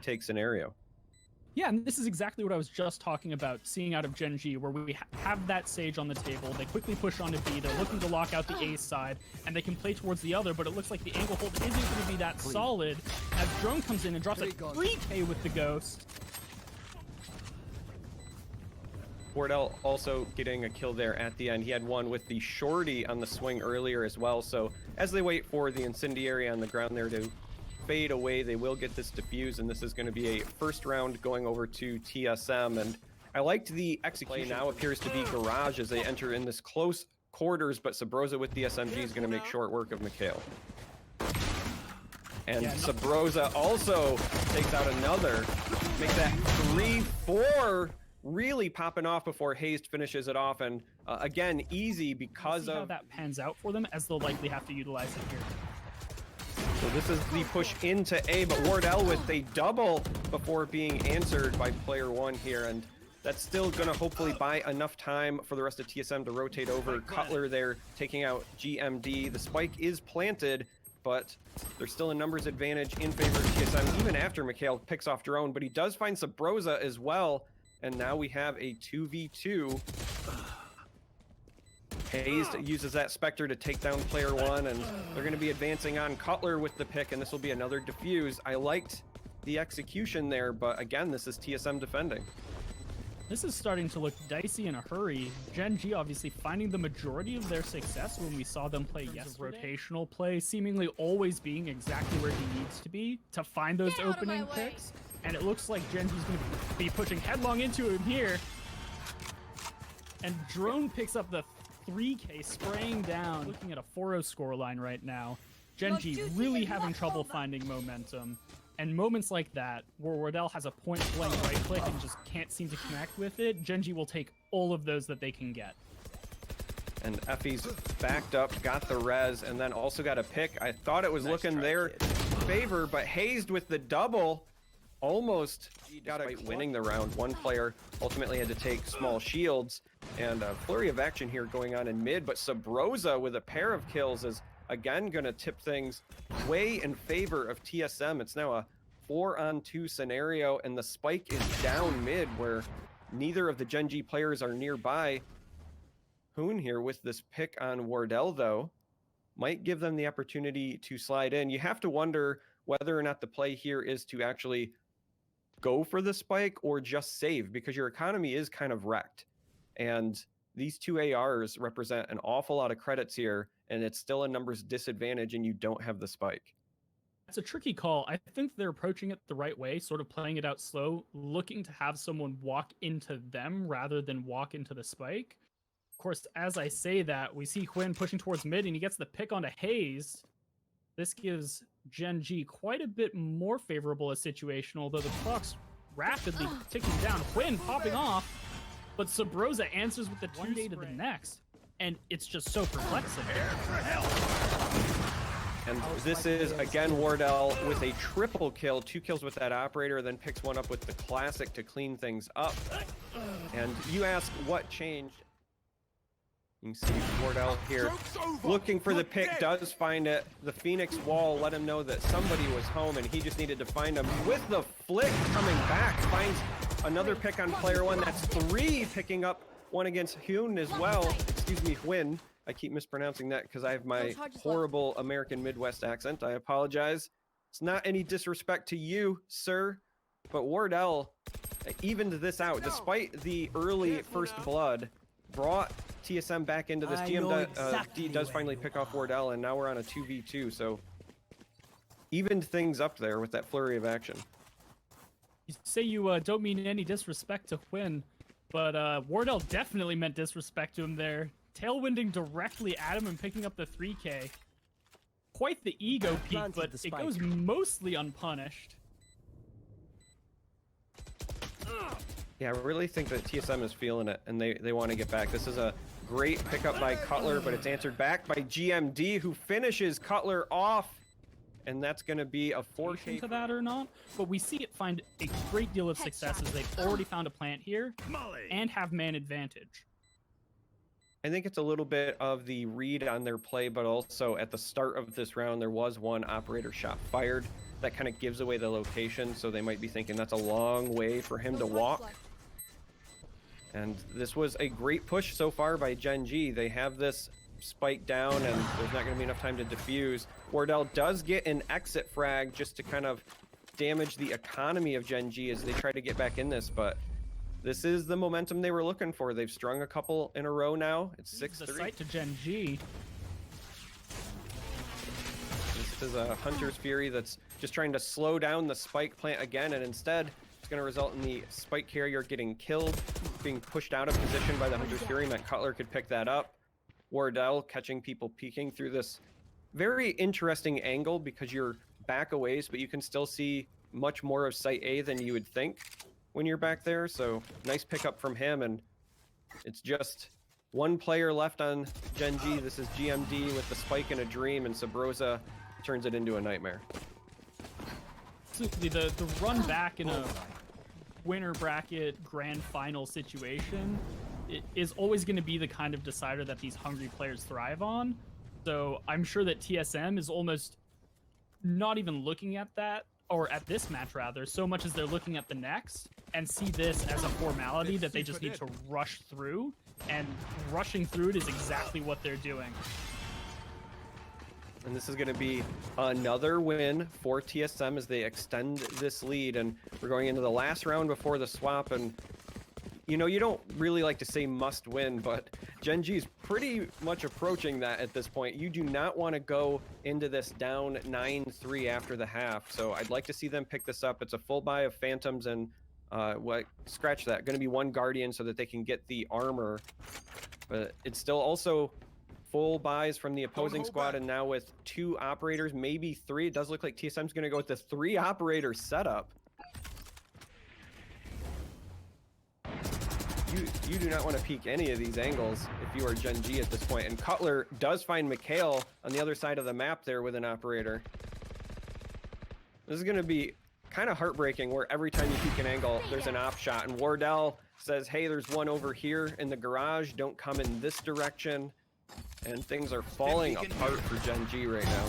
retake scenario. Yeah, and this is exactly what I was just talking about, seeing out of GenG, where we have that Sage on the table. They quickly push onto B. They're looking to lock out the A side, and they can play towards the other, but it looks like the angle hold isn't going to be that solid as Drone comes in and drops a 3K with the Ghost. Wardell also getting a kill there at the end. He had one with the shorty on the swing earlier as well. So as they wait for the incendiary on the ground there to fade away, they will get this defuse, and this is going to be a first round going over to TSM. And I liked the execution. Now appears to be Garage as they enter in this close quarters, but Subroza with the SMG is going to make short work of MkaeL. And Subroza also takes out another, makes that 3-4. Really popping off before Hazed finishes it off, and again, easy because of how that pans out for them, as they'll likely have to utilize it here. So this is the push into A, but Wardell with a double before being answered by player1 here, and that's still going to hopefully buy enough time for the rest of TSM to rotate over. Cutler there taking out GMD. The spike is planted, but there's still a numbers advantage in favor of TSM, even after MkaeL picks off Drone, but he does find Subroza as well. And now we have a 2v2. Hazed uses that Spectre to take down player1, and they're going to be advancing on Cutler with the pick, and this will be another defuse. I liked the execution there, but again, this is TSM defending. This is starting to look dicey in a hurry. GenG obviously finding the majority of their success when we saw them play yesterday. Rotational play, seemingly always being exactly where he needs to be to find those opening picks. And it looks like GenG's going to be pushing headlong into him here. And Drone picks up the 3K, spraying down. Looking at a 4-0 scoreline right now. GenG really having trouble finding momentum. And moments like that, where Wardell has a point-blank right-click and just can't seem to connect with it, GenG will take all of those that they can get. And effys backed up, got the res, and then also got a pick. I thought it was looking their favor, but Hazed with the double almost got a winning the round. One player ultimately had to take small shields, and a flurry of action here going on in mid, but Subroza with a pair of kills is again going to tip things way in favor of TSM. It's now a 4-on-2 scenario, and the spike is down mid where neither of the GenG players are nearby. huynh here with this pick on Wardell, though, might give them the opportunity to slide in. You have to wonder whether or not the play here is to actually go for the spike or just save, because your economy is kind of wrecked. And these two ARs represent an awful lot of credits here, and it's still a numbers disadvantage, and you don't have the spike. It's a tricky call. I think they're approaching it the right way, sort of playing it out slow, looking to have someone walk into them rather than walk into the spike. Of course, as I say that, we see huynh pushing towards mid, and he gets the pick onto Hazed. This gives GenG quite a bit more favorable a situation, although the clock's rapidly ticking down. huynh popping off, but Subroza answers with the 2-day to the next, and it's just so perplexing. And this is, again, Wardell with a triple kill, 2 kills with that operator, then picks one up with the classic to clean things up. And you ask what changed. You can see Wardell here looking for the pick, does find it. The Phoenix wall let him know that somebody was home, and he just needed to find him. With the flick coming back, finds another pick on player1. That's 3, picking up one against huynh as well. Excuse me, huynh. I keep mispronouncing that because I have my horrible American Midwest accent. I apologize. It's not any disrespect to you, sir, but Wardell evened this out. Despite the early first blood, brought TSM back into this. GM does finally pick off Wardell, and now we're on a 2v2, so evened things up there with that flurry of action. You say you don't mean any disrespect to huynh, but Wardell definitely meant disrespect to him there. Tailwinding directly at him and picking up the 3K. Quite the ego peak, but it goes mostly unpunished. Yeah, I really think that TSM is feeling it, and they want to get back. This is a great pickup by Cutler, but it's answered back by GMD, who finishes Cutler off, and that's going to be a 4K. To that or not, but we see it find a great deal of success as they've already found a plant here and have man advantage. I think it's a little bit of the read on their play, but also at the start of this round, there was one operator shot fired. that kind of gives away the location, so they might be thinking that's a long way for him to walk. And this was a great push so far by GenG. They have this spike down, and there's not going to be enough time to defuse. Wardell does get an exit frag just to kind of damage the economy of GenG as they try to get back in this, but this is the momentum they were looking for. They've strung a couple in a row now. It's 6-3. The site to GenG. This is a Hunter's Fury that's just trying to slow down the spike plant again, and instead it's going to result in the spike carrier getting killed, being pushed out of position by the Hunter's Fury. MkaeL could pick that up. Wardell catching people peeking through this very interesting angle because you're back a ways, but you can still see much more of Site A than you would think when you're back there. So nice pickup from him, and it's just one player left on GenG. This is GMD with the spike in a dream, and Subroza turns it into a nightmare. The run back in a winner bracket grand final situation is always going to be the kind of decider that these hungry players thrive on. So I'm sure that TSM is almost not even looking at that, or at this match rather, so much as they're looking at the next and see this as a formality that they just need to rush through, and rushing through it is exactly what they're doing. And this is going to be another win for TSM as they extend this lead, and we're going into the last round before the swap. And you know, you don't really like to say must win, but GenG is pretty much approaching that at this point. You do not want to go into this down 9-3 after the half, so I'd like to see them pick this up. It's a full buy of Phantoms and scratch that, going to be one Guardian so that they can get the armor, but it's still also full buys from the opposing squad, and now with 2 operators, maybe 3. It does look like TSM's going to go with the 3 operator setup. You do not want to peek any of these angles if you are GenG at this point. And MkaeL does find MkaeL on the other side of the map there with an operator. This is going to be kind of heartbreaking, where every time you peek an angle, there's an op shot. And Wardell says, hey, there's one over here in the garage. Don't come in this direction. And things are falling apart for GenG right now.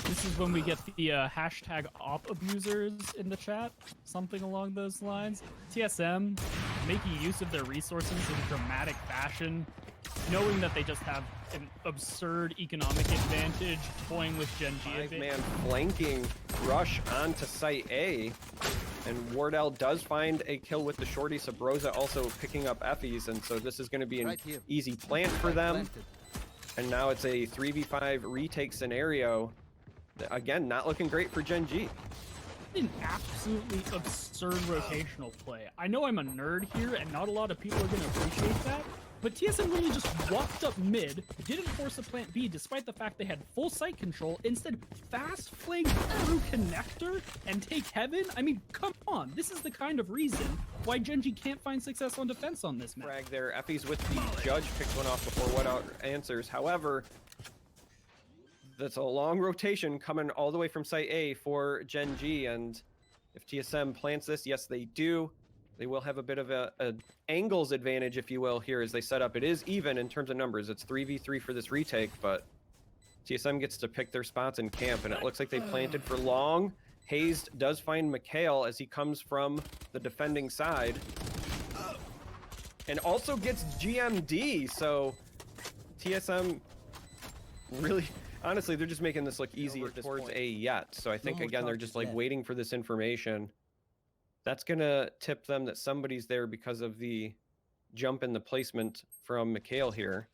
This is when we get the hashtag op abusers in the chat, something along those lines. TSM making use of their resources in dramatic fashion, knowing that they just have an absurd economic advantage, toying with GenG. 5-man flanking rush onto Site A, and Wardell does find a kill with the shorty. Subroza also picking up effys, and so this is going to be an easy plant for them. And now it's a 3v5 retake scenario. Again, not looking great for GenG. An absolutely absurd rotational play. I know I'm a nerd here, and not a lot of people are going to appreciate that, but TSM really just walked up mid, didn't force a plant B despite the fact they had full site control, instead fast flanked through connector and take heaven. I mean, come on, this is the kind of reason why GenG can't find success on defense on this map. Frag there, effys with the judge picks one off before what answers. However, that's a long rotation coming all the way from Site A for GenG, and if TSM plants this, yes they do, they will have a bit of a angles advantage, if you will, here as they set up. It is even in terms of numbers. It's 3v3 for this retake, but TSM gets to pick their spots in camp, and it looks like they planted for long. Hazed does find MkaeL as he comes from the defending side, and also gets GMD, so TSM really... Honestly, they're just making this look easy towards A yet. So I think, again, they're just like waiting for this information. That's going to tip them that somebody's there because of the jump in the placement from MkaeL here.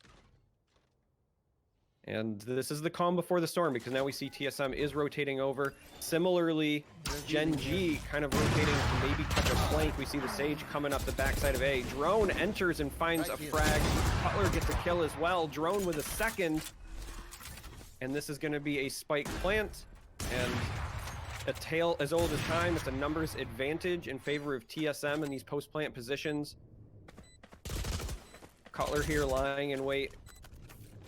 And this is the calm before the storm, because now we see TSM is rotating over. Similarly, GenG kind of rotating to maybe touch a flank. We see the Sage coming up the backside of A. Drone enters and finds a frag. MkaeL gets a kill as well. Drone with a second. And this is going to be a spike plant, and a tale as old as time. It's a numbers advantage in favor of TSM in these post-plant positions. MkaeL here lying in wait.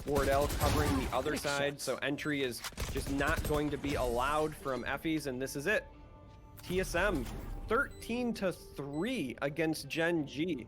Wardell covering the other side, so entry is just not going to be allowed from effys, and this is it. TSM 13-3 against GenG.